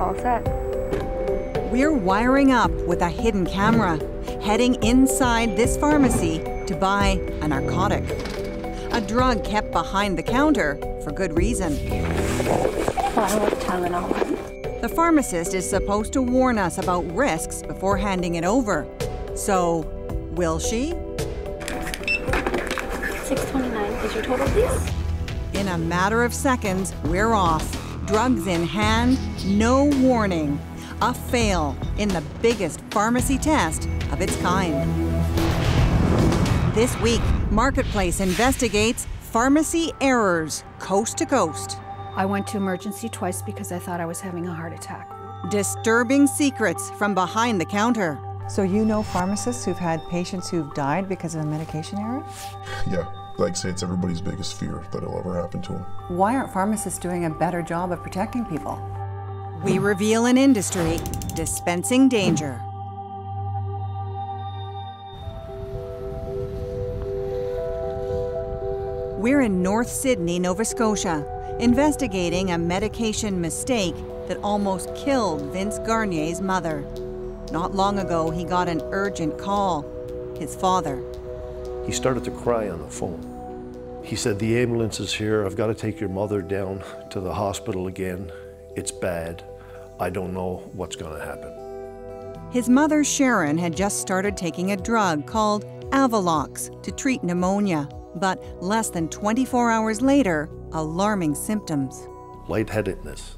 All set. We're wiring up with a hidden camera, heading inside this pharmacy to buy a narcotic. A drug kept behind the counter for good reason. Bottle of Tylenol. The pharmacist is supposed to warn us about risks before handing it over. So, will she? $6.29 is your total, please. In a matter of seconds, we're off. Drugs in hand, no warning. A fail in the biggest pharmacy test of its kind. This week, Marketplace investigates pharmacy errors coast to coast. I went to emergency twice because I thought I was having a heart attack. Disturbing secrets from behind the counter. So you know pharmacists who've had patients who've died because of a medication error? Yeah, like I say, it's everybody's biggest fear that it'll ever happen to them. Why aren't pharmacists doing a better job of protecting people? We reveal an industry dispensing danger. We're in North Sydney, Nova Scotia, investigating a medication mistake that almost killed Vince Garnier's mother. Not long ago, he got an urgent call. His father. He started to cry on the phone. He said, "The ambulance is here. I've got to take your mother down to the hospital again. It's bad. I don't know what's going to happen." His mother, Sharon, had just started taking a drug called Avalox to treat pneumonia. But less than 24 hours later, alarming symptoms. Lightheadedness,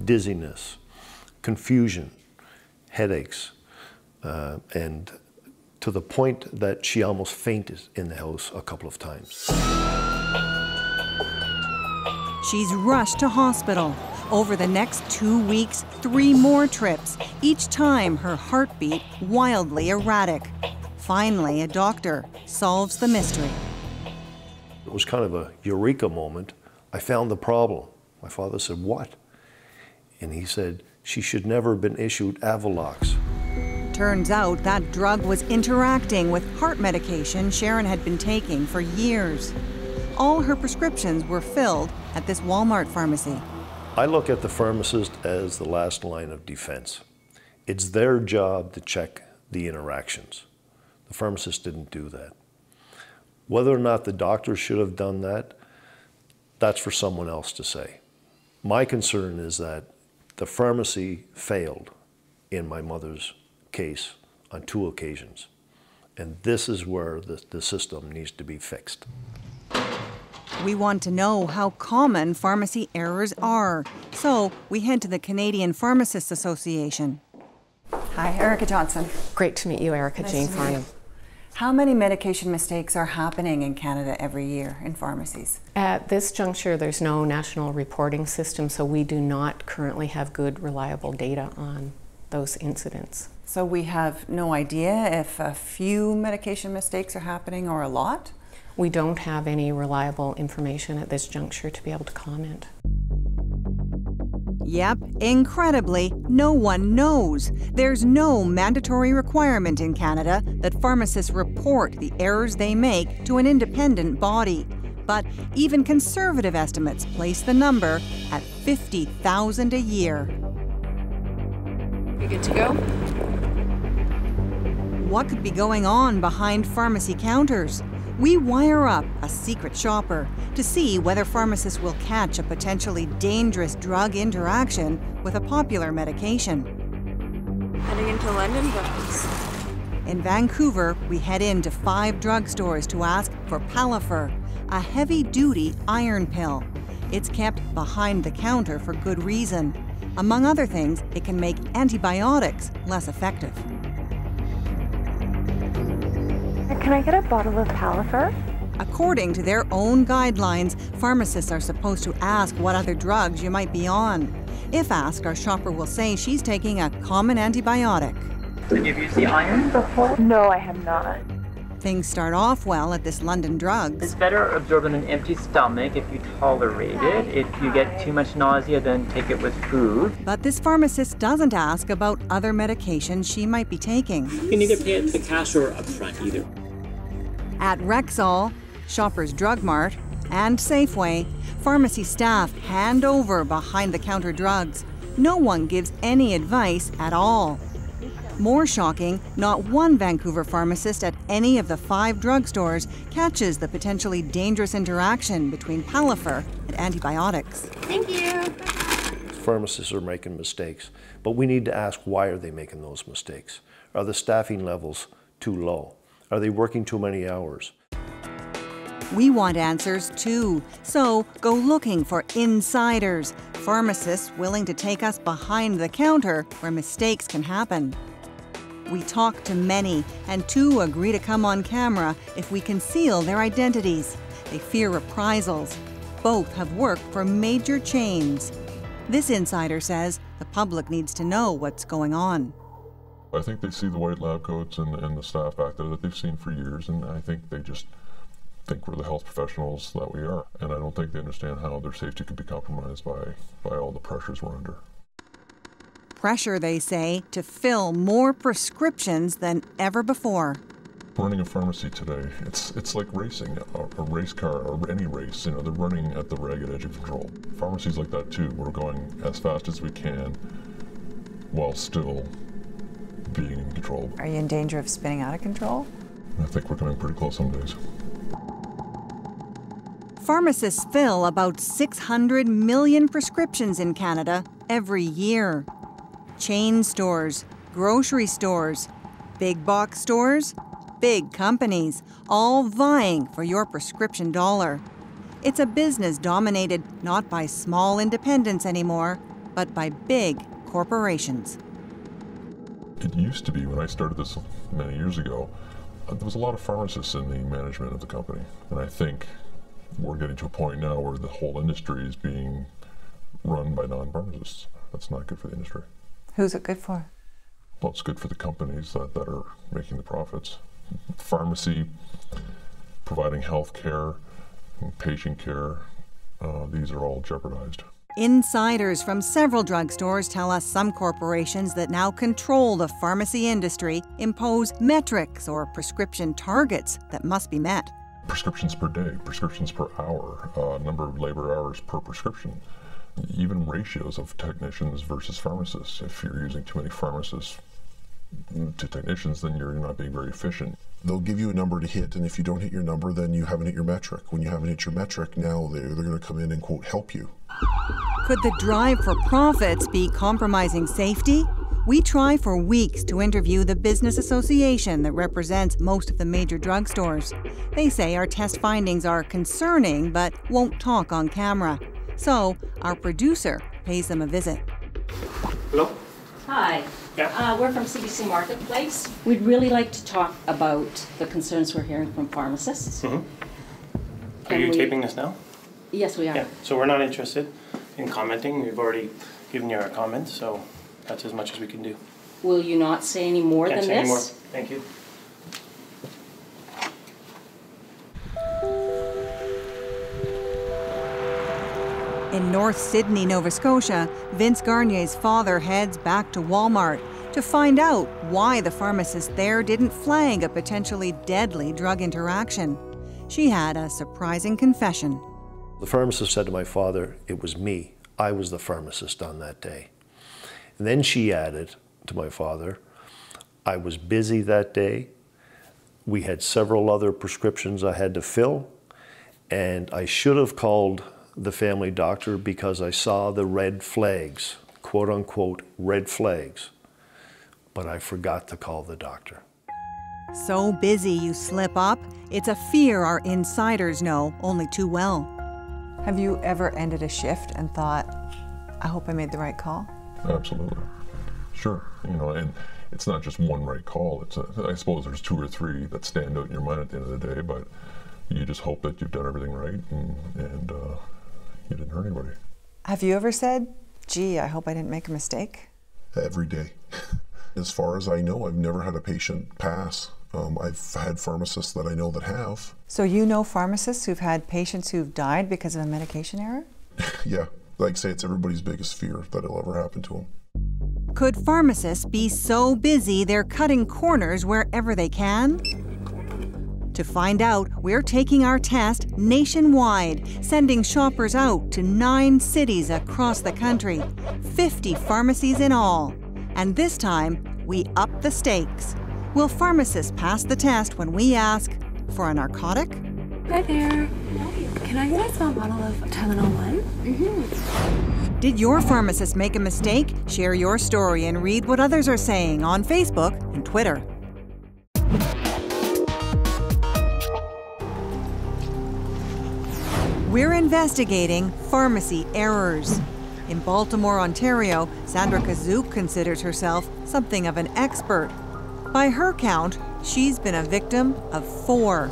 dizziness, confusion, headaches, and to the point that she almost fainted in the house a couple of times. She's rushed to hospital. Over the next 2 weeks, 3 more trips, each time her heartbeat wildly erratic. Finally, a doctor solves the mystery. It was kind of a eureka moment. I found the problem. My father said, "What?" And he said, "She should never have been issued Avalox." Turns out that drug was interacting with heart medication Sharon had been taking for years. All her prescriptions were filled at this Walmart pharmacy. I look at the pharmacist as the last line of defense. It's their job to check the interactions. The pharmacist didn't do that. Whether or not the doctor should have done that, that's for someone else to say. My concern is that the pharmacy failed in my mother's case on 2 occasions. And this is where the system needs to be fixed. We want to know how common pharmacy errors are. So we head to the Canadian Pharmacists Association. Hi, Erica Johnson. Great to meet you, Erica. Nice Jane to meet Farnham. you. How many medication mistakes are happening in Canada every year in pharmacies? At this juncture, there's no national reporting system, so we do not currently have good, reliable data on those incidents. So we have no idea if a few medication mistakes are happening or a lot? We don't have any reliable information at this juncture to be able to comment. Yep, incredibly, no one knows. There's no mandatory requirement in Canada that pharmacists report the errors they make to an independent body. But even conservative estimates place the number at 50,000 a year. You good to go? What could be going on behind pharmacy counters? We wire up a secret shopper to see whether pharmacists will catch a potentially dangerous drug interaction with a popular medication. Heading into London drugs. In Vancouver, we head into 5 drugstores to ask for Palafer, a heavy-duty iron pill. It's kept behind the counter for good reason. Among other things, it can make antibiotics less effective. Can I get a bottle of Palafer? According to their own guidelines, pharmacists are supposed to ask what other drugs you might be on. If asked, our shopper will say she's taking a common antibiotic. Have you used the iron before? No, I have not. Things start off well at this London Drugs. It's better absorbed on an empty stomach if you tolerate it. If you get too much nausea, then take it with food. But this pharmacist doesn't ask about other medications she might be taking. You can either pay at the cash or upfront, either. At Rexall, Shoppers Drug Mart, and Safeway, pharmacy staff hand over behind-the-counter drugs. no one gives any advice at all. More shocking, not one Vancouver pharmacist at any of the 5 drugstores catches the potentially dangerous interaction between Palafer and antibiotics. Thank you. Pharmacists are making mistakes, but we need to ask, why are they making those mistakes? Are the staffing levels too low? Are they working too many hours? We want answers too, so go looking for insiders, pharmacists willing to take us behind the counter where mistakes can happen. We talk to many, and 2 agree to come on camera if we conceal their identities. They fear reprisals. Both have worked for major chains. This insider says the public needs to know what's going on. I think they see the white lab coats and the staff back there that they've seen for years, and I think they just think we're the health professionals that we are. And I don't think they understand how their safety could be compromised by all the pressures we're under. Pressure, they say, to fill more prescriptions than ever before. Running a pharmacy today, it's like racing a race car or any race. You know, they're running at the ragged edge of control. Pharmacies like that too. We're going as fast as we can while still being in control. Are you in danger of spinning out of control? I think we're coming pretty close some days. Pharmacists fill about 600 million prescriptions in Canada every year. Chain stores, grocery stores, big box stores, big companies, all vying for your prescription dollar. It's a business dominated not by small independents anymore, but by big corporations. It used to be, when I started this many years ago, there was a lot of pharmacists in the management of the company. And I think we're getting to a point now where the whole industry is being run by non-pharmacists. That's not good for the industry. Who's it good for? Well, it's good for the companies that are making the profits. Pharmacy, providing health care, patient care, these are all jeopardized. Insiders from several drugstores tell us some corporations that now control the pharmacy industry impose metrics or prescription targets that must be met. Prescriptions per day, prescriptions per hour, number of labor hours per prescription, even ratios of technicians versus pharmacists. If you're using too many pharmacists to technicians, then you're not being very efficient. They'll give you a number to hit, and if you don't hit your number, then you haven't hit your metric. When you haven't hit your metric, now they're going to come in and, quote, help you. Could the drive for profits be compromising safety? We try for weeks to interview the business association that represents most of the major drugstores. They say our test findings are concerning, but won't talk on camera. So our producer pays them a visit. Hello? Hi. Yeah. We're from CBC Marketplace. We'd really like to talk about the concerns we're hearing from pharmacists. Mm-hmm. Are you taping this now? Yes, we are. Yeah. So we're not interested in commenting. We've already given you our comments, so that's as much as we can do. Will you not say any more Can't than say this? any more. Thank you. In North Sydney, Nova Scotia, Vince Garnier's father heads back to Walmart to find out why the pharmacist there didn't flag a potentially deadly drug interaction. She had a surprising confession. The pharmacist said to my father, it was me. I was the pharmacist on that day. And then she added to my father, I was busy that day. We had several other prescriptions I had to fill, and I should have called the family doctor because I saw the red flags, quote unquote, red flags, but I forgot to call the doctor. So busy you slip up? It's a fear our insiders know only too well. Have you ever ended a shift and thought, I hope I made the right call? Absolutely. Sure. You know, and it's not just one right call. I suppose there's 2 or 3 that stand out in your mind at the end of the day, but you just hope that you've done everything right and you didn't hurt anybody. Have you ever said, gee, I hope I didn't make a mistake? Every day. As far as I know, I've never had a patient pass. I've had pharmacists that I know that have. So you know pharmacists who've had patients who've died because of a medication error? Yeah, like I say, it's everybody's biggest fear that it'll ever happen to them. Could pharmacists be so busy they're cutting corners wherever they can? To find out, we're taking our test nationwide, sending shoppers out to 9 cities across the country, 50 pharmacies in all. And this time, we up the stakes. Will pharmacists pass the test when we ask for a narcotic? Hi there. Can I get a small bottle of Tylenol 1? Did your pharmacist make a mistake? Share your story and read what others are saying on Facebook and Twitter. We're investigating pharmacy errors. In Baltimore, Ontario, Sandra Kazook considers herself something of an expert. By her count, she's been a victim of 4.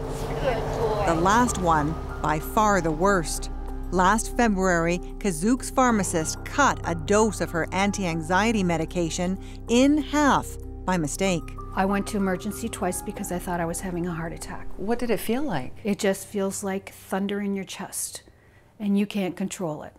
The last one, by far the worst. Last February, Kazook's pharmacist cut a dose of her anti-anxiety medication in half by mistake. I went to emergency twice because I thought I was having a heart attack. What did it feel like? It just feels like thunder in your chest, and you can't control it.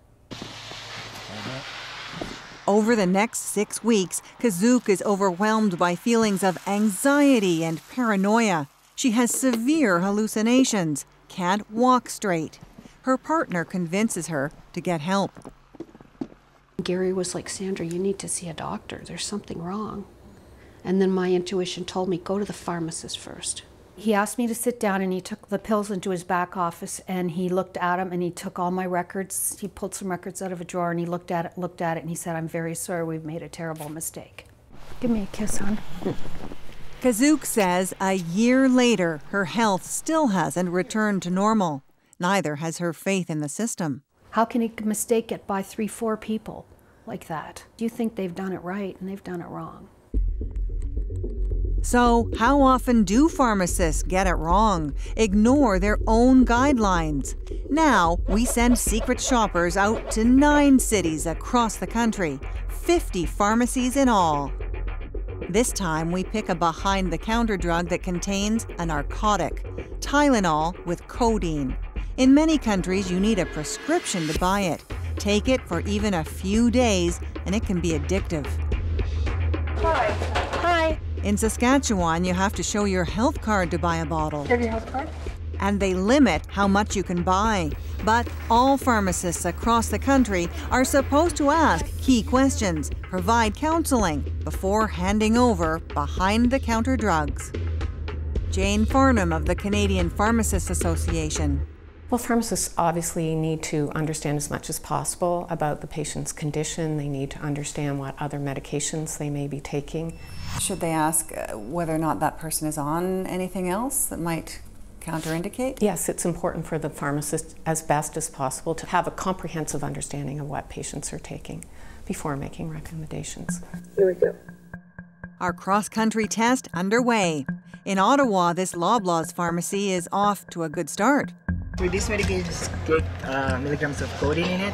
Over the next 6 weeks, Kazook is overwhelmed by feelings of anxiety and paranoia. She has severe hallucinations, can't walk straight. Her partner convinces her to get help. Gary was like, Sandra, you need to see a doctor. There's something wrong. And then my intuition told me, go to the pharmacist first. He asked me to sit down, and he took the pills into his back office, and he looked at them, and he took all my records. He pulled some records out of a drawer, and he looked at it, and he said, I'm very sorry, we've made a terrible mistake. Give me a kiss, hon. Kazook says a year later, her health still hasn't returned to normal. Neither has her faith in the system. How can a mistake get by 3-4 people like that? You think they've done it right, and they've done it wrong. So, how often do pharmacists get it wrong, ignore their own guidelines? Now, we send secret shoppers out to 9 cities across the country, 50 pharmacies in all. This time, we pick a behind-the-counter drug that contains a narcotic, Tylenol with codeine. In many countries, you need a prescription to buy it. Take it for even a few days, and it can be addictive. Hi. In Saskatchewan, you have to show your health card to buy a bottle. Do you have your health card? And they limit how much you can buy. But all pharmacists across the country are supposed to ask key questions, provide counseling before handing over behind-the-counter drugs. Jane Farnham of the Canadian Pharmacists Association. Well, pharmacists obviously need to understand as much as possible about the patient's condition. They need to understand what other medications they may be taking. Should they ask whether or not that person is on anything else that might counterindicate? Yes, it's important for the pharmacist, as best as possible, to have a comprehensive understanding of what patients are taking before making recommendations. Here we go. Our cross-country test underway. In Ottawa, this Loblaws pharmacy is off to a good start. With this medication, it's good milligrams of codeine in it.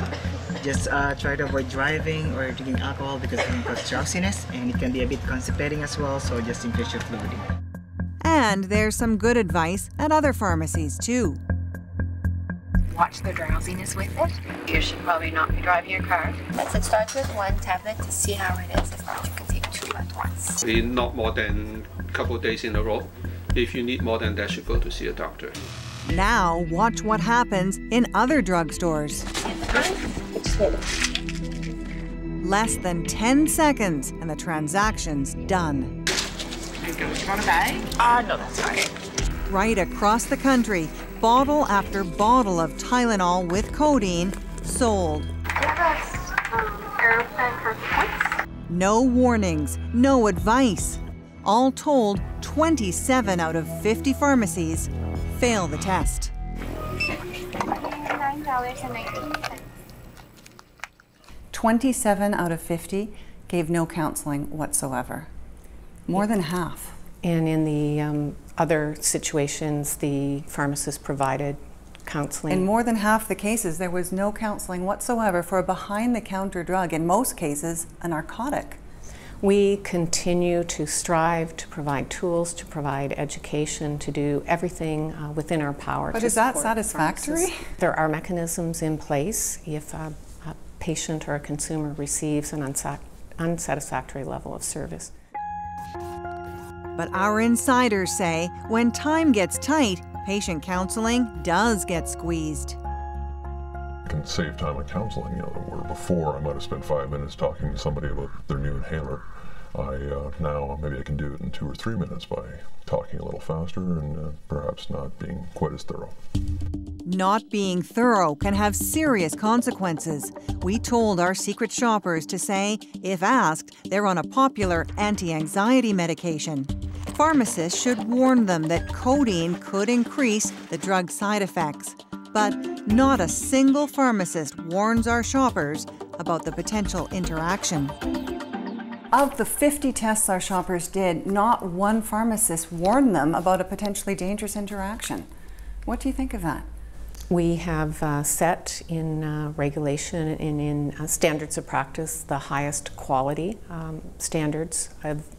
Just try to avoid driving or drinking alcohol because it can cause drowsiness, and it can be a bit constipating as well, so just increase your fluidity. And there's some good advice at other pharmacies too. Watch the drowsiness with it. You should probably not be driving your car. Let's start with 1 tablet to see how it is. If not, you can take 2 at once. Not more than a couple of days in a row. If you need more than that, you should go to see a doctor. Now watch what happens in other drugstores. Less than 10 seconds and the transaction's done. You want a bag? No, that's fine. Right across the country, bottle after bottle of Tylenol with codeine sold. No warnings, no advice. All told, 27 out of 50 pharmacies fail the test. $9.19. 27 out of 50 gave no counseling whatsoever. More than half. And in the other situations, the pharmacist provided counseling. In more than half the cases, there was no counseling whatsoever for a behind-the-counter drug, in most cases, a narcotic. We continue to strive to provide tools, to provide education, to do everything within our power. But is that satisfactory? There are mechanisms in place if a patient or a consumer receives an unsatisfactory level of service. But our insiders say when time gets tight, patient counseling does get squeezed. I can save time on counseling, where before I might have spent 5 minutes talking to somebody about their new inhaler. Now maybe I can do it in 2 or 3 minutes by talking a little faster and perhaps not being quite as thorough. Not being thorough can have serious consequences. We told our secret shoppers to say, if asked, they're on a popular anti-anxiety medication. Pharmacists should warn them that codeine could increase the drug's side effects. But not a single pharmacist warns our shoppers about the potential interaction. Of the 50 tests our shoppers did, not one pharmacist warned them about a potentially dangerous interaction. What do you think of that? We have set in regulation and in standards of practice the highest quality standards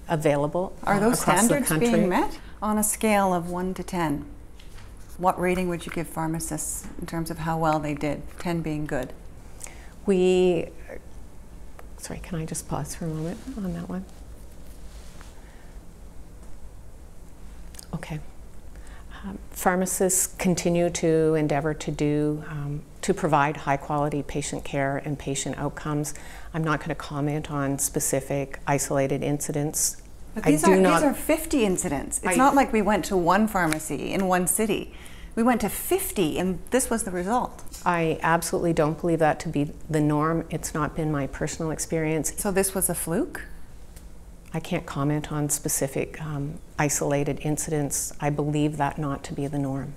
available Are those across standards the country. being met? On a scale of 1 to 10, what rating would you give pharmacists in terms of how well they did, 10 being good? Sorry, can I just pause for a moment on that one? Okay. Pharmacists continue to endeavor to provide high quality patient care and patient outcomes. I'm not going to comment on specific isolated incidents. But these are 50 incidents. It's not like we went to one pharmacy in one city. We went to 50 and this was the result. I absolutely don't believe that to be the norm. It's not been my personal experience. So this was a fluke? I can't comment on specific isolated incidents. I believe that not to be the norm.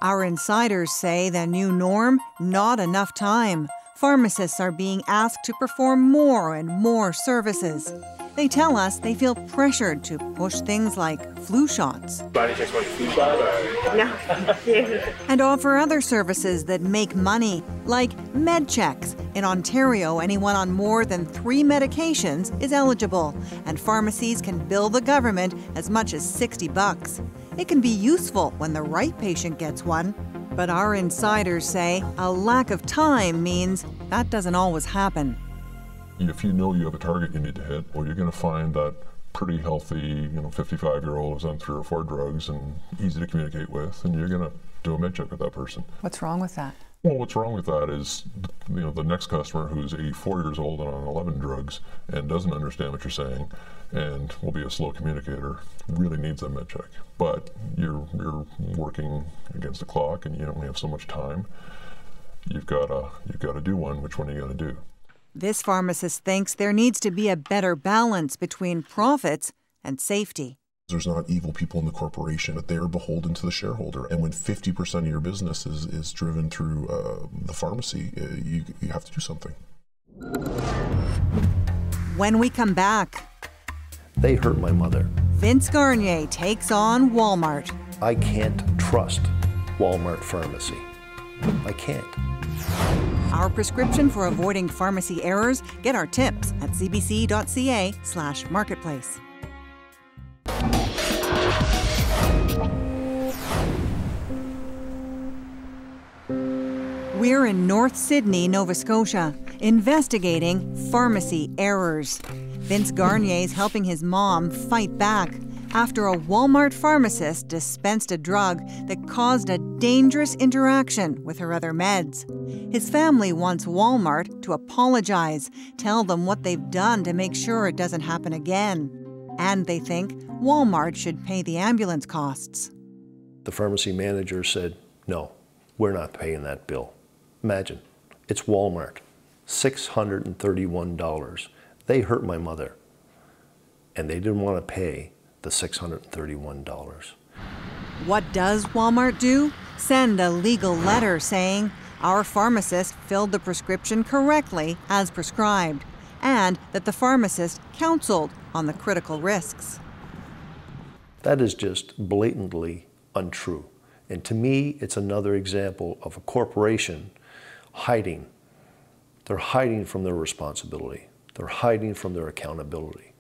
Our insiders say the new norm, not enough time. Pharmacists are being asked to perform more and more services. They tell us they feel pressured to push things like flu shots. Body checks for flu shot or? No. And offer other services that make money, like med checks. In Ontario, anyone on more than 3 medications is eligible, and pharmacies can bill the government as much as $60. It can be useful when the right patient gets one. But our insiders say a lack of time means that doesn't always happen. If you know you have a target you need to hit, well, you're going to find that pretty healthy, 55-year-old who's on 3 or 4 drugs and easy to communicate with, and you're going to do a med check with that person. What's wrong with that? Well, what's wrong with that is, the next customer who's 84 years old and on 11 drugs and doesn't understand what you're saying and will be a slow communicator really needs that med check. But you're working against the clock and you only have so much time. You've got to do one. Which one are you going to do? This pharmacist thinks there needs to be a better balance between profits and safety. There's not evil people in the corporation, but they are beholden to the shareholder. And when 50% of your business is driven through the pharmacy, you have to do something. When we come back, they hurt my mother. Vince Garnier takes on Walmart. I can't trust Walmart pharmacy. I can't. Our prescription for avoiding pharmacy errors? Get our tips at cbc.ca/marketplace. We're in North Sydney, Nova Scotia, investigating pharmacy errors. Vince Garnier's helping his mom fight back after a Walmart pharmacist dispensed a drug that caused a dangerous interaction with her other meds. His family wants Walmart to apologize, tell them what they've done to make sure it doesn't happen again. And they think Walmart should pay the ambulance costs. The pharmacy manager said, no, we're not paying that bill. Imagine, it's Walmart, $631. They hurt my mother, and they didn't want to pay the $631. What does Walmart do? Send a legal letter saying our pharmacist filled the prescription correctly as prescribed, and that the pharmacist counseled on the critical risks. That is just blatantly untrue. And to me, it's another example of a corporation hiding. They're hiding from their responsibility. They're hiding from their accountability.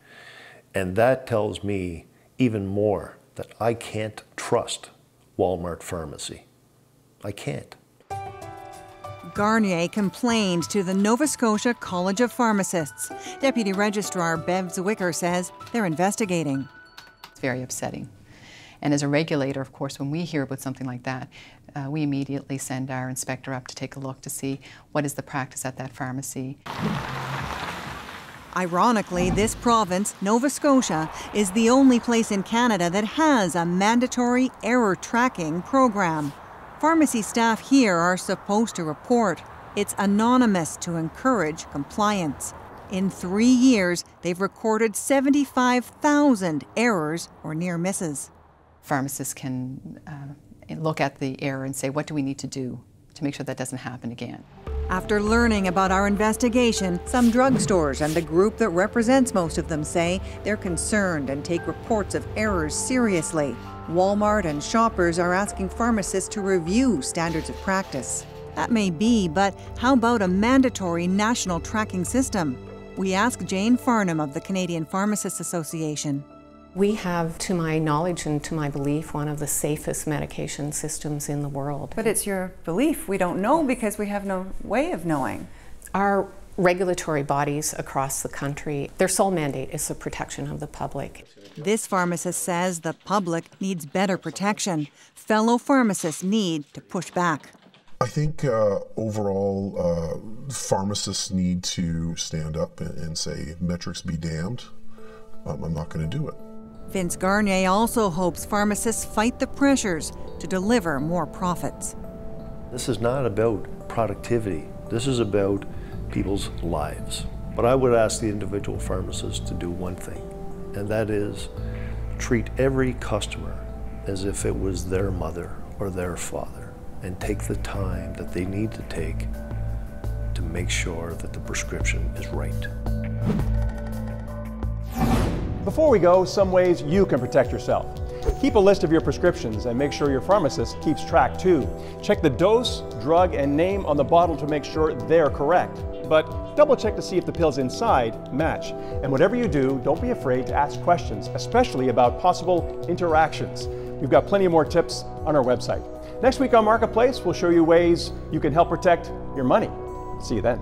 And that tells me even more that I can't trust Walmart pharmacy. I can't. Garnier complained to the Nova Scotia College of Pharmacists. Deputy Registrar Bev Zwicker says they're investigating. It's very upsetting. And as a regulator, of course, when we hear about something like that, we immediately send our inspector up to take a look to see what is the practice at that pharmacy. Ironically, this province, Nova Scotia, is the only place in Canada that has a mandatory error tracking program. Pharmacy staff here are supposed to report. It's anonymous to encourage compliance. In 3 years, they've recorded 75,000 errors or near misses. Pharmacists can look at the error and say, what do we need to do to make sure that doesn't happen again? After learning about our investigation, some drugstores and the group that represents most of them say they're concerned and take reports of errors seriously. Walmart and Shoppers are asking pharmacists to review standards of practice. That may be, but how about a mandatory national tracking system? We asked Jane Farnham of the Canadian Pharmacists Association. We have, to my knowledge and to my belief, one of the safest medication systems in the world. But it's your belief. We don't know because we have no way of knowing. Our regulatory bodies across the country, their sole mandate is the protection of the public. This pharmacist says the public needs better protection. Fellow pharmacists need to push back. I think overall pharmacists need to stand up and say, metrics be damned. I'm not going to do it. Vince Garnier also hopes pharmacists fight the pressures to deliver more profits. This is not about productivity. This is about people's lives. But I would ask the individual pharmacist to do one thing, and that is treat every customer as if it was their mother or their father, and take the time that they need to take to make sure that the prescription is right. Before we go, some ways you can protect yourself. Keep a list of your prescriptions and make sure your pharmacist keeps track too. Check the dose, drug, and name on the bottle to make sure they're correct. But double check to see if the pills inside match. And whatever you do, don't be afraid to ask questions, especially about possible interactions. We've got plenty more tips on our website. Next week on Marketplace, we'll show you ways you can help protect your money. See you then.